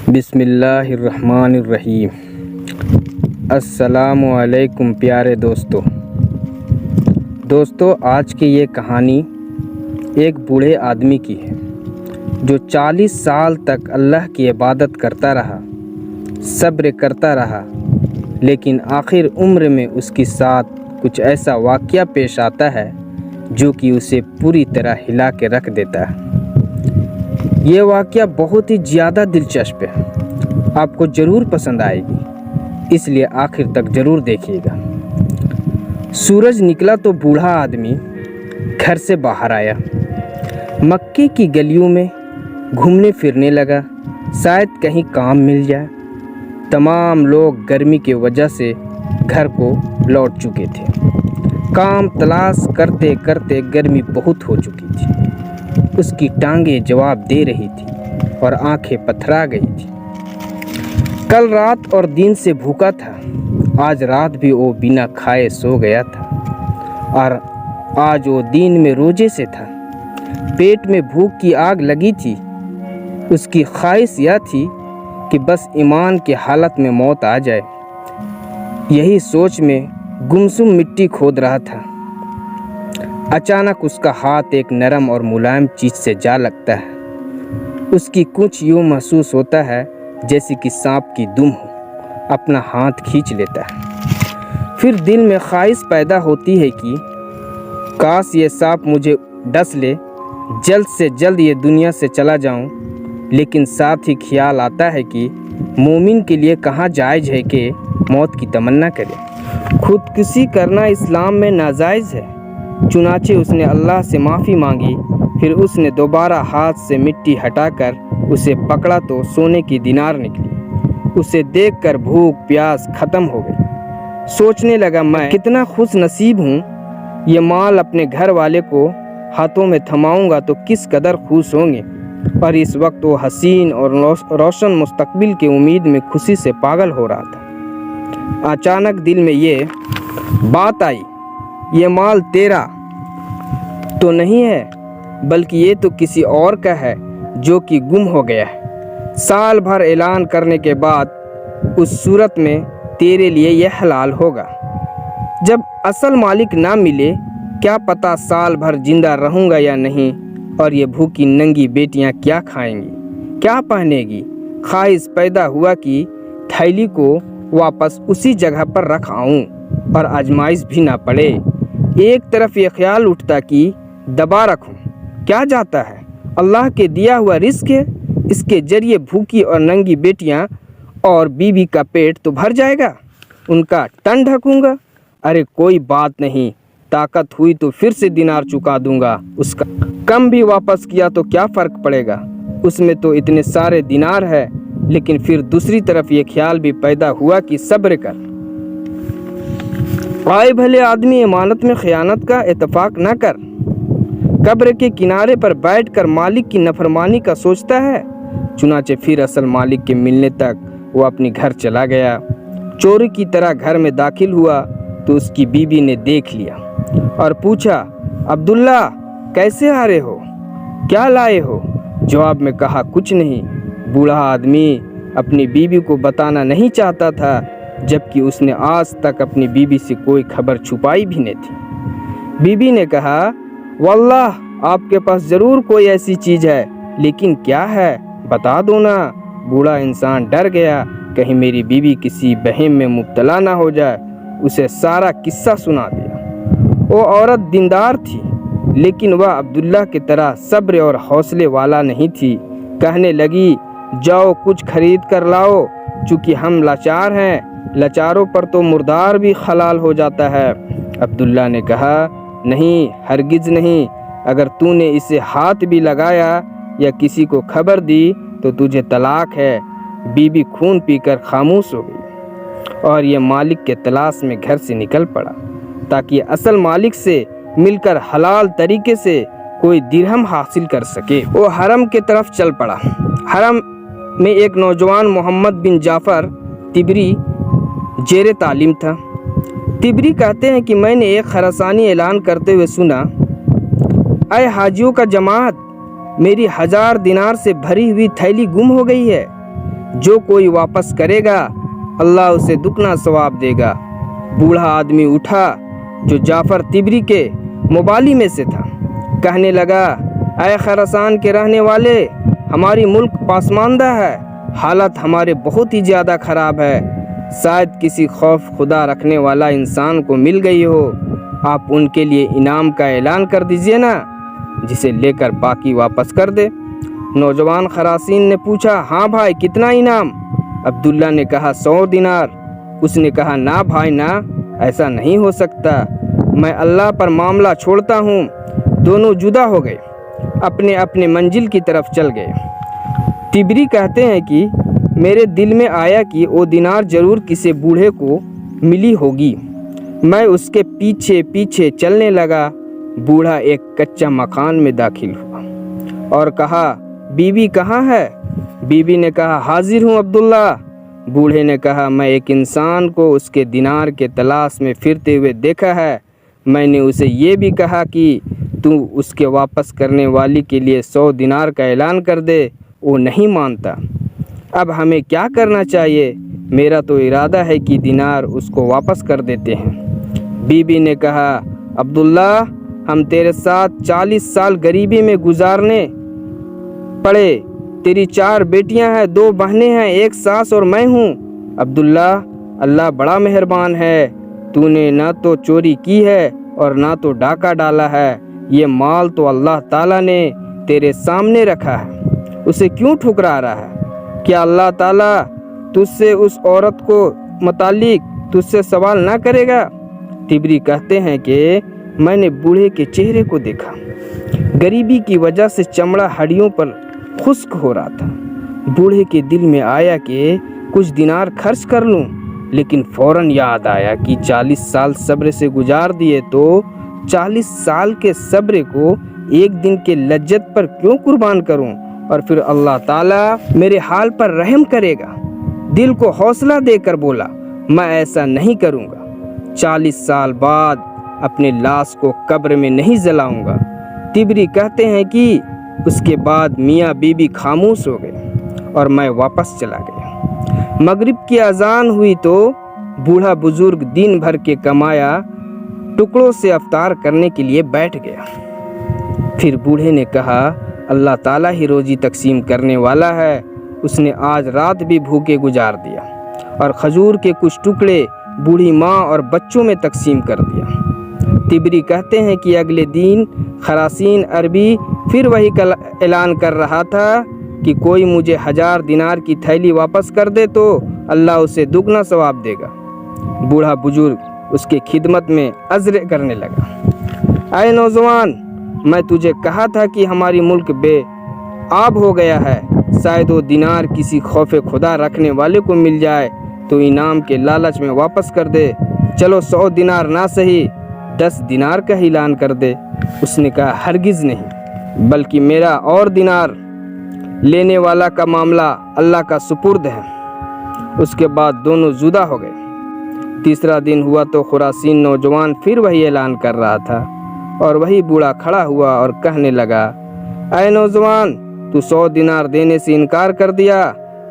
بسم اللہ الرحمن الرحیم۔ السلام علیکم پیارے دوستو، آج کی یہ کہانی ایک بوڑھے آدمی کی ہے جو 40 سال تک اللہ کی عبادت کرتا رہا، صبر کرتا رہا، لیکن آخر عمر میں اس کے ساتھ کچھ ایسا واقعہ پیش آتا ہے جو کہ اسے پوری طرح ہلا کے رکھ دیتا ہے۔ یہ واقعہ بہت ہی زیادہ دلچسپ ہے، آپ کو ضرور پسند آئے گی، اس لیے آخر تک ضرور دیکھیے گا۔ سورج نکلا تو بوڑھا آدمی گھر سے باہر آیا، مکے کی گلیوں میں گھومنے پھرنے لگا، شاید کہیں کام مل جائے۔ تمام لوگ گرمی کی وجہ سے گھر کو لوٹ چکے تھے، کام تلاش کرتے کرتے گرمی بہت ہو چکی تھی، اس کی ٹانگیں جواب دے رہی تھی اور آنکھیں پتھرا گئی تھی۔ کل رات اور دن سے بھوکا تھا، آج رات بھی وہ بنا کھائے سو گیا تھا، اور آج وہ دن میں روزے سے تھا۔ پیٹ میں بھوک کی آگ لگی تھی، اس کی خواہش یہ تھی کہ بس ایمان کی حالت میں موت آ جائے۔ یہی سوچ میں گمسم مٹی کھود رہا تھا، اچانک اس کا ہاتھ ایک نرم اور ملائم چیز سے جا لگتا ہے۔ اس کی کچھ یوں محسوس ہوتا ہے جیسے کہ سانپ کی دم ہو، اپنا ہاتھ کھینچ لیتا ہے۔ پھر دل میں خواہش پیدا ہوتی ہے کہ کاش یہ سانپ مجھے ڈس لے، جلد سے جلد یہ دنیا سے چلا جاؤں۔ لیکن ساتھ ہی خیال آتا ہے کہ مومن کے لیے کہاں جائز ہے کہ موت کی تمنا کرے، خودکشی کرنا اسلام میں ناجائز ہے۔ چنانچہ اس نے اللہ سے معافی مانگی، پھر اس نے دوبارہ ہاتھ سے مٹی ہٹا کر اسے پکڑا تو سونے کی دینار نکلی۔ اسے دیکھ کر بھوک پیاس ختم ہو گئی۔ سوچنے لگا، میں کتنا خوش نصیب ہوں، یہ مال اپنے گھر والے کو ہاتھوں میں تھماؤں گا تو کس قدر خوش ہوں گے۔ اور اس وقت وہ حسین اور روشن مستقبل کی امید میں خوشی سے پاگل ہو رہا تھا۔ اچانک دل میں یہ بات آئی، یہ مال تیرا تو نہیں ہے، بلکہ یہ تو کسی اور کا ہے جو کہ گم ہو گیا ہے۔ سال بھر اعلان کرنے کے بعد اس صورت میں تیرے لیے یہ حلال ہوگا۔ جب اصل مالک نہ ملے، کیا پتہ سال بھر زندہ رہوں گا یا نہیں، اور یہ بھوکی ننگی بیٹیاں کیا کھائیں گی، کیا پہنے گی۔ خواہش پیدا ہوا کہ تھیلی کو واپس اسی جگہ پر رکھ آؤں اور آزمائش بھی نہ پڑے۔ ایک طرف یہ خیال اٹھتا کہ دبا رکھوں، کیا جاتا ہے، اللہ کے دیا ہوا رزق ہے، اس کے ذریعے بھوکی اور ننگی بیٹیاں اور بیوی کا پیٹ تو بھر جائے گا، ان کا تن ڈھکوں گا۔ ارے کوئی بات نہیں، طاقت ہوئی تو پھر سے دینار چکا دوں گا، اس کا کم بھی واپس کیا تو کیا فرق پڑے گا، اس میں تو اتنے سارے دینار ہے۔ لیکن پھر دوسری طرف یہ خیال بھی پیدا ہوا کہ صبر کر، آئے بھلے آدمی امانت میں خیانت کا اتفاق نہ کر۔ قبر کے کنارے پر بیٹھ کر مالک کی نافرمانی کا سوچتا ہے۔ چنانچہ پھر اصل مالک کے ملنے تک وہ اپنی گھر چلا گیا۔ چوری کی طرح گھر میں داخل ہوا تو اس کی بیوی نے دیکھ لیا اور پوچھا، عبداللہ کیسے آ رہے ہو، کیا لائے ہو؟ جواب میں کہا، کچھ نہیں۔ بوڑھا آدمی اپنی بیوی کو بتانا نہیں چاہتا تھا، جبکہ اس نے آج تک اپنی بیوی سے کوئی خبر چھپائی بھی نہیں تھی۔ بیوی نے کہا، واللہ آپ کے پاس ضرور کوئی ایسی چیز ہے، لیکن کیا ہے بتا دو نا۔ بوڑھا انسان ڈر گیا، کہیں میری بیوی کسی بہم میں مبتلا نہ ہو جائے۔ اسے سارا قصہ سنا دیا۔ وہ عورت دیندار تھی، لیکن وہ عبداللہ کی طرح صبر اور حوصلے والا نہیں تھی۔ کہنے لگی، جاؤ کچھ خرید کر لاؤ، چونکہ ہم لاچار ہیں، لاچاروں پر تو مردار بھی حلال ہو جاتا ہے۔ عبداللہ نے کہا، نہیں، ہرگز نہیں، اگر تو نے اسے ہاتھ بھی لگایا یا کسی کو خبر دی تو تجھے طلاق ہے۔ بیوی خون پی کر خاموش ہو گئی، اور یہ مالک کے تلاش میں گھر سے نکل پڑا تاکہ اصل مالک سے مل کر حلال طریقے سے کوئی درہم حاصل کر سکے۔ وہ حرم کی طرف چل پڑا۔ حرم میں ایک نوجوان محمد بن جعفر تبری زیر تعلیم تھا۔ تبری کہتے ہیں کہ میں نے ایک خراسانی اعلان کرتے ہوئے سنا، اے حاجیوں کا جماعت، میری 1000 دینار سے بھری ہوئی تھیلی گم ہو گئی ہے۔ जो कोई वापस करेगा अल्लाह उसे दुगना सवाब देगा। बूढ़ा आदमी उठा जो जाफर तिबरी के मुबाली में से था, कहने लगा, ऐ खरासान के रहने वाले, हमारी मुल्क पासमानदा है, हालत हमारे बहुत ही ज़्यादा ख़राब है। शायद किसी खौफ खुदा रखने वाला इंसान को मिल गई हो, आप उनके लिए इनाम का ऐलान कर दीजिए ना, जिसे लेकर बाकी वापस कर दे। नौजवान खरासीन ने पूछा, हाँ भाई, कितना इनाम? अब्दुल्ला ने कहा, 100 दिनार। उसने कहा, ना भाई ना, ऐसा नहीं हो सकता, मैं अल्लाह पर मामला छोड़ता हूँ। दोनों जुदा हो गए, अपने अपने मंजिल की तरफ चल गए। तिबरी कहते हैं कि मेरे दिल में आया कि वो दिनार जरूर किसी बूढ़े को मिली होगी। मैं उसके पीछे पीछे चलने लगा। बूढ़ा एक कच्चा मकान में दाखिल हुआ और कहा, बीवी कहाँ है? बीवी ने कहा, हाजिर हूँ अब्दुल्ला। बूढ़े ने कहा, मैं एक इंसान को उसके दिनार के तलाश में फिरते हुए देखा है। मैंने उसे ये भी कहा कि तू उसके वापस करने वाली के लिए 100 दिनार का ऐलान कर दे, वो नहीं मानता। अब हमें क्या करना चाहिए? मेरा तो इरादा है कि दिनार उसको वापस कर देते हैं। बीबी ने कहा, अब्दुल्ला, हम तेरे साथ 40 साल गरीबी में गुजारने पड़े। तेरी 4 बेटियां हैं, 2 बहनें हैं, 1 सास और मैं हूँ। अब्दुल्ला, अल्लाह बड़ा मेहरबान है, तूने ना तो चोरी की है और ना तो डाका डाला है। ये माल तो अल्लाह ताला ने तेरे सामने रखा है, उसे क्यों ठुकरा रहा है? क्या अल्लाह ताला तुझसे उस औरत को मुतालिक तुझसे सवाल ना करेगा? तिबरी कहते हैं कि मैंने बूढ़े के चेहरे को देखा। गरीबी की वजह से चमड़ा हड्डियों पर खुश्क हो रहा था। बूढ़े के दिल में आया कि कुछ दिनार खर्च कर लूं, लेकिन फौरन याद आया कि 40 साल सब्र से गुजार दिए तो 40 साल के सब्र को एक दिन के लज्जत पर क्यों कुर्बान करूं, और फिर अल्लाह ताला मेरे हाल पर रहम करेगा। दिल को हौसला देकर बोला, मैं ऐसा नहीं करूंगा। 40 साल बाद अपने लाश को कब्र में नहीं जलाऊंगा। तिबरी कहते हैं कि उसके बाद मियाँ बीबी खामोश हो गए और मैं वापस चला गया। मगरिब की अजान हुई तो बूढ़ा बुजुर्ग दिन भर के कमाया टुकड़ों से अफ्तार करने के लिए बैठ गया। फिर बूढ़े ने कहा, अल्लाह ताला ही रोजी तकसीम करने वाला है। उसने आज रात भी भूखे गुजार दिया और खजूर के कुछ टुकड़े बूढ़ी माँ और बच्चों में तकसीम कर दिया। तिबरी कहते हैं कि अगले दिन खरासीन अरबी फिर वही ऐलान कर रहा था कि कोई मुझे 1000 दिनार की थैली वापस कर दे तो अल्लाह उसे दुगना सवाब देगा। बूढ़ा बुजुर्ग उसके खिदमत में अज़्र करने लगा, ऐ नौजवान, मैं तुझे कहा था कि हमारी मुल्क बेआब हो गया है। शायद वो दिनार किसी खौफे खुदा रखने वाले को मिल जाए तो इनाम के लालच में वापस कर दे। चलो 100 दिनार ना सही 10 दिनार का ऐलान कर दे। उसने कहा, हरगिज़ नहीं, बल्कि मेरा और दिनार लेने वाला का मामला अल्लाह का सुपुर्द है। उसके बाद दोनों जुदा हो गए। तीसरा दिन हुआ तो खुरासीन नौजवान फिर वही ऐलान कर रहा था और वही बूढ़ा खड़ा हुआ और कहने लगा, ऐ नौजवान, तू 100 दिनार देने से इनकार कर दिया,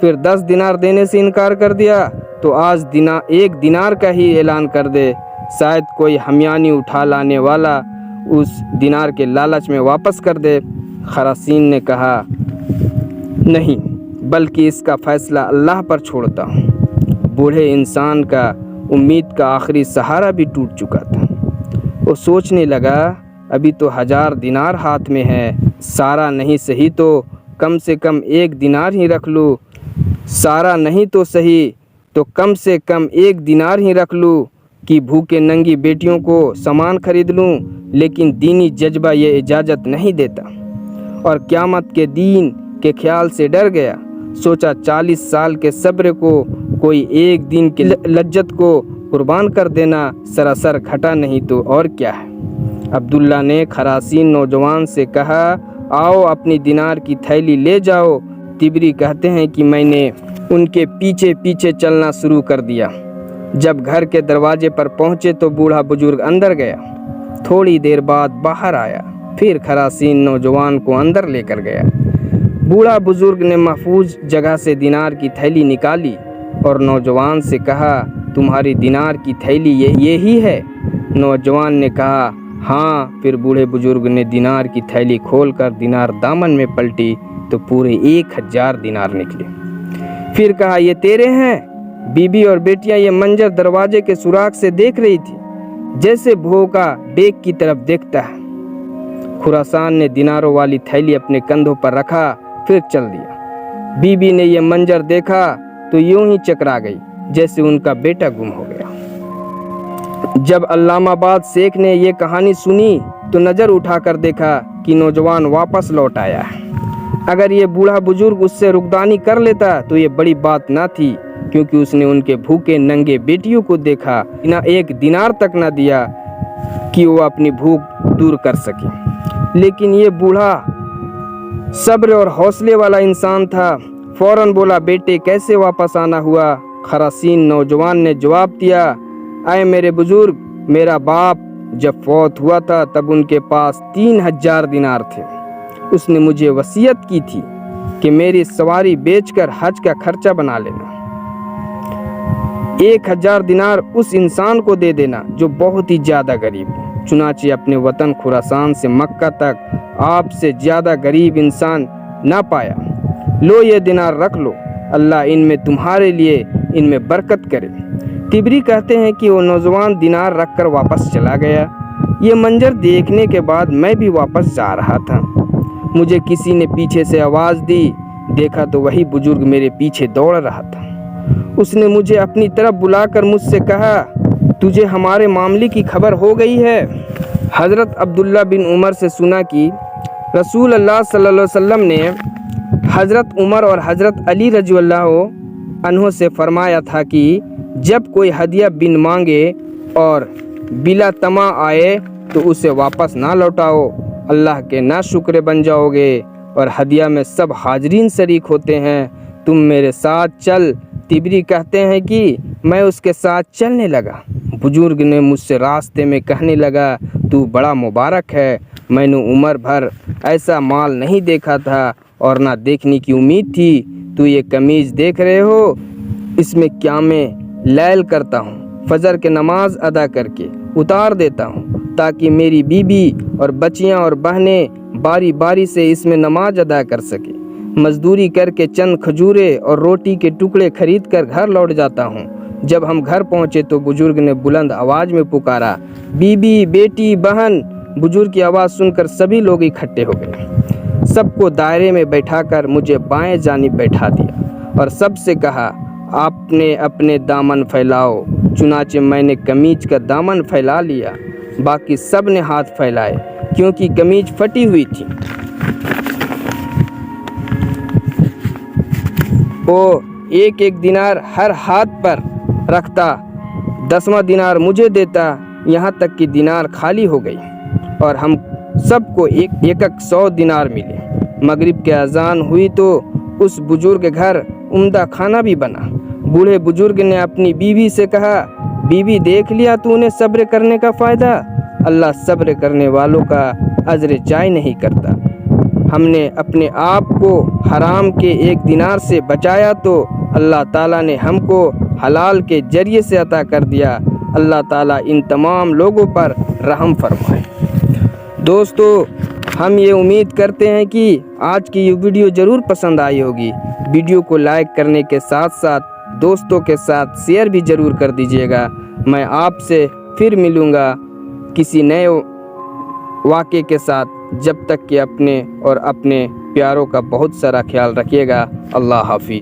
फिर 10 दिनार देने से इनकार कर दिया, तो आज 1 दिनार का ही ऐलान कर दे। शायद कोई हमियानी उठा लाने वाला उस दिनार के लालच में वापस कर दे। खरासीन ने कहा, नहीं, बल्कि इसका फैसला अल्लाह पर छोड़ता हूँ। बूढ़े इंसान का उम्मीद का आखिरी सहारा भी टूट चुका था। वो सोचने लगा, अभी तो 1000 दिनार हाथ में है, सारा नहीं सही तो कम से कम 1 दिनार ही रख लूँ। सारा नहीं तो सही तो कम से कम 1 दिनार ही रख लूँ कि भूखे नंगी बेटियों को सामान खरीद लूँ, लेकिन दीनी जज्बा ये इजाज़त नहीं देता। और क़यामत के दिन के ख्याल से डर गया। सोचा 40 साल के सब्र को कोई 1 दिन की लज्जत को कुर्बान कर देना सरासर घटा नहीं तो और क्या है। अब्दुल्ला ने खरासीन नौजवान से कहा, आओ अपनी दिनार की थैली ले जाओ। तिबरी कहते हैं कि मैंने उनके पीछे पीछे चलना शुरू कर दिया। जब घर के दरवाजे पर पहुंचे तो बूढ़ा बुजुर्ग अंदर गया। थोड़ी देर बाद बाहर आया, फिर खरासीन नौजवान को अंदर लेकर गया। बूढ़ा बुजुर्ग ने महफूज जगह से दिनार की थैली निकाली और नौजवान से कहा, तुम्हारी दिनार की थैली यही है? नौजवान ने कहा, हाँ। फिर बूढ़े बुजुर्ग ने दिनार की थैली खोलकर दिनार दामन में पलटी तो पूरे 1000 दिनार निकले। फिर कहा, ये तेरे हैं? बीबी और बेटियां ये मंजर दरवाजे के सुराख से देख रही थी, जैसे भोका डेक की तरफ देखता है। खुरासान ने दिनारों वाली थैली अपने कंधों पर रखा, फिर चल दिया। बीबी ने यह मंजर देखा तो यूं ही चकरा गई जैसे उनका बेटा गुम हो गया। जब अल्लामाबाद शेख ने यह कहानी सुनी तो नज़र उठाकर देखा कि नौजवान वापस लौट आया है। अगर ये बूढ़ा बुजुर्ग उससे रुखदानी कर लेता तो ये बड़ी बात ना थी, क्योंकि उसने उनके भूखे नंगे बेटियों को देखा, ना 1 दिनार तक ना दिया कि वो अपनी भूख दूर कर सके। लेकिन ये बूढ़ा सब्र और हौसले वाला इंसान था। फौरन बोला, बेटे कैसे वापस आना हुआ? खरासीन नौजवान ने जवाब दिया, आए मेरे बुजुर्ग, मेरा बाप जब फौत हुआ था तब उनके पास 3000 दिनार थे। उसने मुझे वसीयत की थी कि मेरी सवारी बेचकर हज का खर्चा बना लेना। 1000 दिनार उस इंसान को दे देना जो बहुत ही ज्यादा गरीब है। चुनाचे अपने वतन खुरासान से मक्का तक आपसे ज्यादा गरीब इंसान ना पाया। लो ये दिनार रख लो, अल्लाह इनमें तुम्हारे लिए इनमें बरकत करे। तिबरी कहते हैं कि वो नौजवान दिनार रखकर वापस चला गया। ये मंजर देखने के बाद मैं भी वापस जा रहा था। मुझे किसी ने पीछे से आवाज़ दी। देखा तो वही बुजुर्ग मेरे पीछे दौड़ रहा था। उसने मुझे अपनी तरफ बुलाकर मुझसे कहा, तुझे हमारे मामले की खबर हो गई है? हज़रत अब्दुल्ला बिन उमर से सुना कि रसूल अल्लाह सल्लल्लाहु अलैहि वसल्लम ने हज़रत उमर और हज़रत अली रज़ियल्लाहु अन्हु से फरमाया था कि जब कोई हदिया बिन मांगे और बिला तमा आए तो उसे वापस ना लौटाओ, अल्लाह के ना शुक्र बन जाओगे। और हदिया में सब हाजरीन शरीक होते हैं, तुम मेरे साथ चल। तिबरी कहते हैं कि मैं उसके साथ चलने लगा। बुजुर्ग ने मुझसे रास्ते में कहने लगा, तू बड़ा मुबारक है, मैंने उम्र भर ऐसा माल नहीं देखा था और ना देखने की उम्मीद थी। तू ये कमीज़ देख रहे हो, इसमें क़याम लैल करता हूँ, फजर के नमाज अदा करके उतार देता हूँ ताकि मेरी बीबी और बच्चियाँ और बहनें बारी बारी से इसमें नमाज अदा कर सके। मजदूरी करके चंद खजूरें और रोटी के टुकड़े खरीद कर घर लौट जाता हूँ। जब हम घर पहुँचे तो बुजुर्ग ने बुलंद आवाज़ में पुकारा, बीबी, बेटी, बहन। बुजुर्ग की आवाज़ सुनकर सभी लोग इकट्ठे हो गए। सबको दायरे में बैठाकर मुझे बाएं जानिब बैठा दिया और सबसे कहा, आपने अपने दामन फैलाओ। चुनाचे मैंने कमीज का दामन फैला लिया, बाकी सब ने हाथ फैलाए क्योंकि कमीज फटी हुई थी। वो एक एक दिनार हर हाथ पर रखता, 10वां दिनार मुझे देता, यहाँ तक कि दिनार खाली हो गई और हम सबको एक 100 दिनार मिले। मगरिब के अजान हुई तो उस बुजुर्ग के घर उम्दा खाना भी बना। बूढ़े बुजुर्ग ने अपनी बीवी से कहा, बीवी देख लिया तूने सब्र करने का फ़ायदा, अल्लाह सब्र करने वालों का अजर जाय नहीं करता। हमने अपने आप को हराम के 1 दिनार से बचाया तो अल्लाह ताला ने हमको हलाल के जरिए से अता कर दिया। अल्लाह ताला इन तमाम लोगों पर रहम फरमाए। दोस्तों, हम ये उम्मीद करते हैं कि आज की ये वीडियो ज़रूर पसंद आई होगी। वीडियो को लाइक करने के साथ साथ दोस्तों के साथ शेयर भी ज़रूर कर दीजिएगा। मैं आपसे फिर मिलूँगा किसी नए वाक़े के साथ। जब तक कि अपने और अपने प्यारों का बहुत सारा ख्याल रखिएगा। अल्लाह हाफ़िज़।